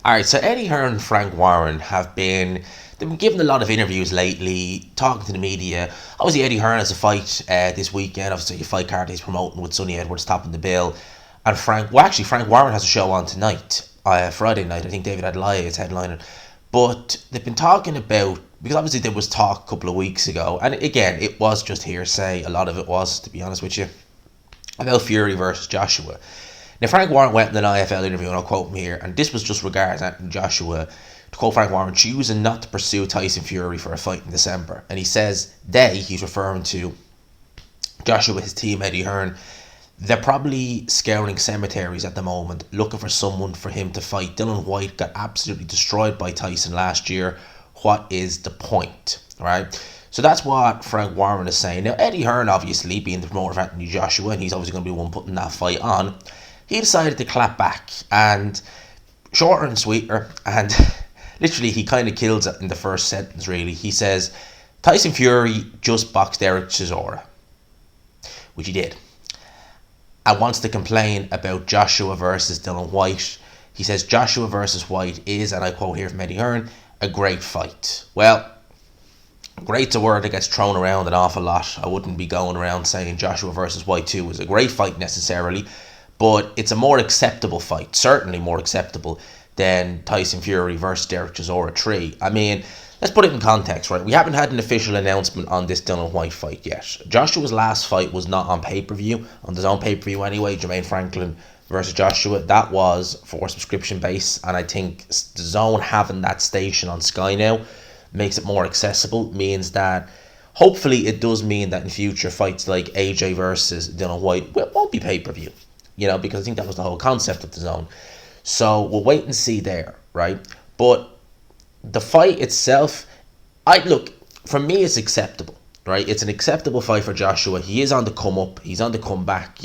All right, so Eddie Hearn and Frank Warren they've been giving a lot of interviews lately, talking to the media. Obviously, Eddie Hearn has a fight this weekend. Obviously, a fight card he's promoting with Sonny Edwards topping the bill. And Frank Warren has a show on tonight, Friday night. I think David Adlai is headlining. But they've been talking about, because obviously there was talk a couple of weeks ago, and again, it was just hearsay. A lot of it was, to be honest with you, about Fury versus Joshua. Now, Frank Warren went in an IFL interview, and I'll quote him here, and this was just regards Anthony Joshua, to quote Frank Warren, choosing not to pursue Tyson Fury for a fight in December. And he says he's referring to Joshua, his team, Eddie Hearn, they're probably scouring cemeteries at the moment, looking for someone for him to fight. Dylan Whyte got absolutely destroyed by Tyson last year. What is the point, right? So that's what Frank Warren is saying. Now, Eddie Hearn, obviously, being the promoter of Anthony Joshua, and he's obviously going to be the one putting that fight on, he decided to clap back, and shorter and sweeter, and literally he kind of kills it in the first sentence, really. He says, Tyson Fury just boxed Derek Chisora, which he did, and wants to complain about Joshua versus Dylan Whyte. He says Joshua versus Whyte is, and I quote here from Eddie Hearn, a great fight. Well, great's a word that gets thrown around an awful lot. I wouldn't be going around saying Joshua versus Whyte 2 was a great fight necessarily, but it's a more acceptable fight, certainly more acceptable than Tyson Fury versus Derek Chisora 3. I mean, let's put it in context, right? We haven't had an official announcement on this Dylan Whyte fight yet. Joshua's last fight was not on pay-per-view, on his own pay-per-view anyway, Jermaine Franklin versus Joshua. That was for subscription base, and I think the Zone having that station on Sky now makes it more accessible, means that hopefully it does mean that in future fights like AJ versus Dylan Whyte won't be pay-per-view, because I think that was the whole concept of the Zone. So we'll wait and see there, right? But the fight itself, for me, it's acceptable, right? It's an acceptable fight for Joshua. He is on the come up. He's on the comeback,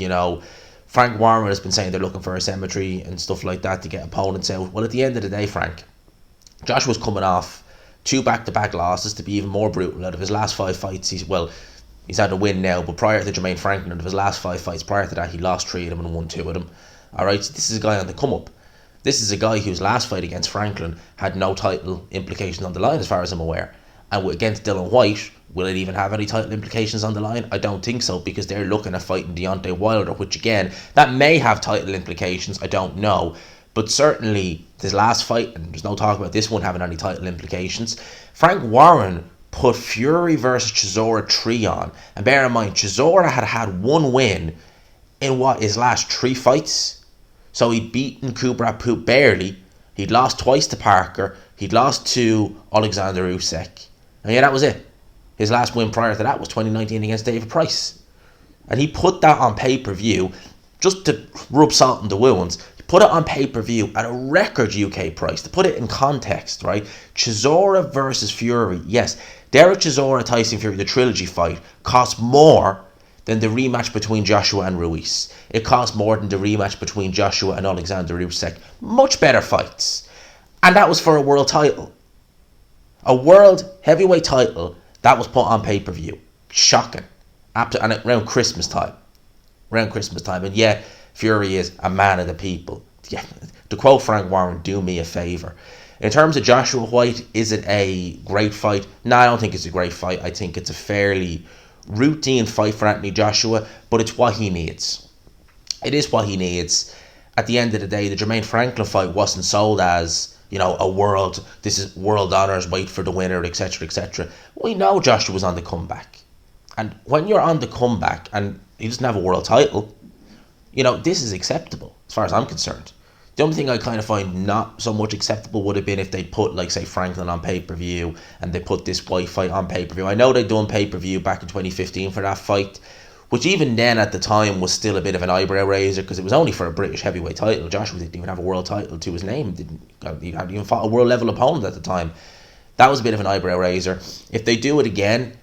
Frank Warren has been saying they're looking for a cemetery and stuff like that to get opponents out. Well, at the end of the day, Frank, Joshua's coming off 2 back-to-back losses, to be even more brutal. Out of his last 5 fights, he's had a win now, but prior to Jermaine Franklin, out of his last 5 fights prior to that, he lost 3 of them and won 2 of them. Alright, so this is a guy on the come up. This is a guy whose last fight against Franklin had no title implications on the line, as far as I'm aware. And against Dylan Whyte, will it even have any title implications on the line? I don't think so, because they're looking at fighting Deontay Wilder, which again, that may have title implications, I don't know. But certainly, this last fight, and there's no talk about this one having any title implications, Frank Warren put Fury versus Chisora 3 on. And bear in mind, Chisora had 1 win in his last 3 fights. So he'd beaten Kubrat Pup barely. He'd lost twice to Parker. He'd lost to Alexander Usyk. And yeah, that was it. His last win prior to that was 2019 against David Price. And he put that on pay-per-view just to rub salt in the wounds. He put it on pay-per-view at a record UK price. To put it in context, right? Chisora versus Fury. Yes, Derek Chisora, Tyson Fury, the trilogy fight, cost more than the rematch between Joshua and Ruiz. It cost more than the rematch between Joshua and Alexander Usyk. Much better fights. And that was for a world title. A world heavyweight title that was put on pay-per-view. Shocking. And around Christmas time. And yeah, Fury is a man of the people. Yeah. To quote Frank Warren, do me a favour. In terms of Joshua Whyte, is it a great fight? No, I don't think it's a great fight. I think it's a fairly routine fight for Anthony Joshua, but it's what he needs. It is what he needs. At the end of the day, the Jermaine Franklin fight wasn't sold as, this is world honours, wait for the winner, etc., etc. We know Joshua's on the comeback. And when you're on the comeback and he doesn't have a world title, this is acceptable, as far as I'm concerned. The only thing I kind of find not so much acceptable would have been if they put, say, Franklin on pay-per-view and they put this Whyte fight on pay-per-view. I know they'd done pay-per-view back in 2015 for that fight, which even then at the time was still a bit of an eyebrow raiser, because it was only for a British heavyweight title. Joshua didn't even have a world title to his name. He hadn't even fought a world level opponent at the time. That was a bit of an eyebrow raiser. If they do it again,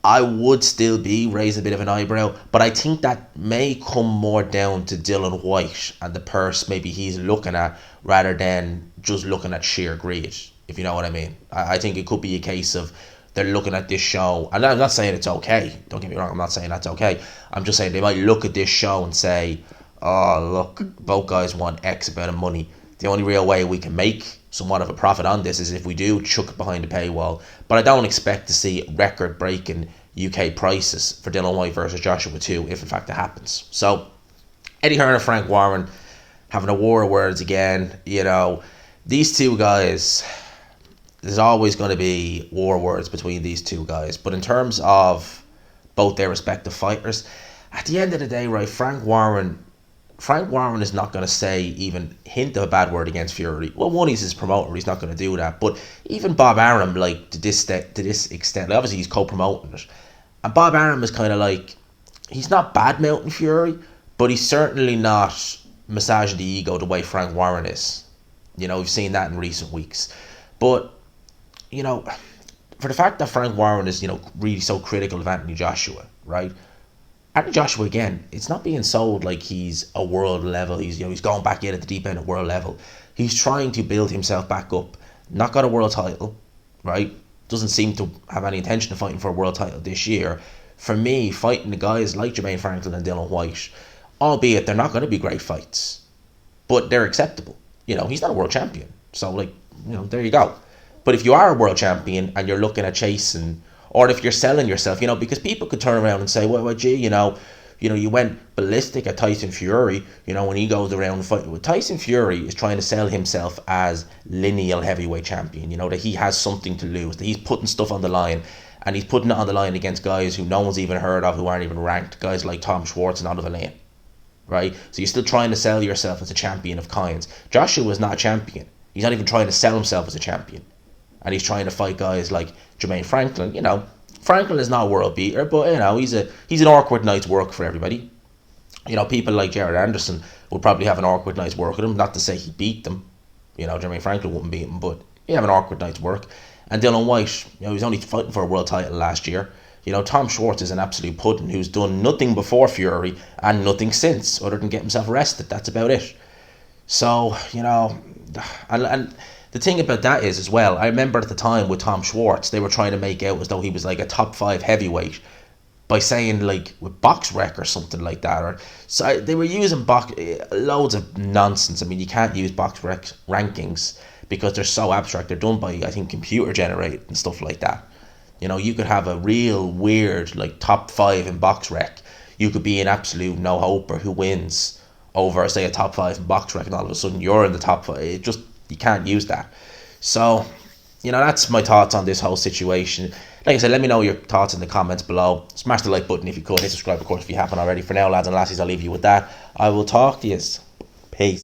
I would still be raising a bit of an eyebrow, but I think that may come more down to Dylan Whyte and the purse maybe he's looking at, rather than just looking at sheer greed, if you know what I mean. I think it could be a case of they're looking at this show, and I'm not saying it's okay, don't get me wrong, I'm not saying that's okay. I'm just saying they might look at this show and say, oh look, both guys want X amount of money, The only real way we can make somewhat of a profit on this is if we do chuck it behind the paywall. But I don't expect to see record-breaking UK prices for Dylan Whyte versus Joshua 2 if in fact it happens. So Eddie Hearn and Frank Warren having a war of words again. These two guys, there's always going to be war words between these two guys. But in terms of both their respective fighters, at the end of the day, right, Frank Warren is not going to say even hint of a bad word against Fury. Well, one, he's his promoter, he's not going to do that. But even Bob Arum, like, to this extent, like, obviously he's co-promoting it. And Bob Arum is kind of like, he's not bad-mouthing Fury, but he's certainly not massaging the ego the way Frank Warren is. We've seen that in recent weeks. But, for the fact that Frank Warren is, really so critical of Anthony Joshua, right? Anthony Joshua, again, it's not being sold like he's a world level. He's going back in at the deep end of world level. He's trying to build himself back up. Not got a world title, right? Doesn't seem to have any intention of fighting for a world title this year. For me, fighting the guys like Jermaine Franklin and Dylan Whyte, albeit they're not going to be great fights, but they're acceptable. He's not a world champion. So, there you go. But if you are a world champion and you're looking at chasing, or if you're selling yourself, because people could turn around and say, well, gee, you went ballistic at Tyson Fury, when he goes around and fighting. Well, Tyson Fury is trying to sell himself as lineal heavyweight champion, that he has something to lose, that he's putting stuff on the line, and he's putting it on the line against guys who no one's even heard of, who aren't even ranked, guys like Tom Schwartz and Oliver Lane, right? So you're still trying to sell yourself as a champion of kinds. Joshua is not a champion. He's not even trying to sell himself as a champion. And he's trying to fight guys like Jermaine Franklin. Franklin is not a world beater, but he's an awkward night's work for everybody. People like Jared Anderson would probably have an awkward night's work with him. Not to say he beat them. Jermaine Franklin wouldn't beat him, but he'd have an awkward night's work. And Dylan Whyte, he was only fighting for a world title last year. Tom Schwartz is an absolute pudding who's done nothing before Fury and nothing since, other than get himself arrested. That's about it. So, and the thing about that is, as well, I remember at the time with Tom Schwartz, they were trying to make out as though he was like a top 5 heavyweight by saying like with box rec or something like that. Or so they were using loads of nonsense. I mean, you can't use box rec rankings because they're so abstract. They're done by, I think, computer generated and stuff like that. You could have a real weird like top 5 in box rec. You could be an absolute no hoper who wins over, say, a top 5 in box rec, and all of a sudden you're in the top 5. You can't use that. So, that's my thoughts on this whole situation. Like I said, let me know your thoughts in the comments below. Smash the like button if you could. Hit subscribe, of course, if you haven't already. For now, lads and lassies, I'll leave you with that. I will talk to you. Peace.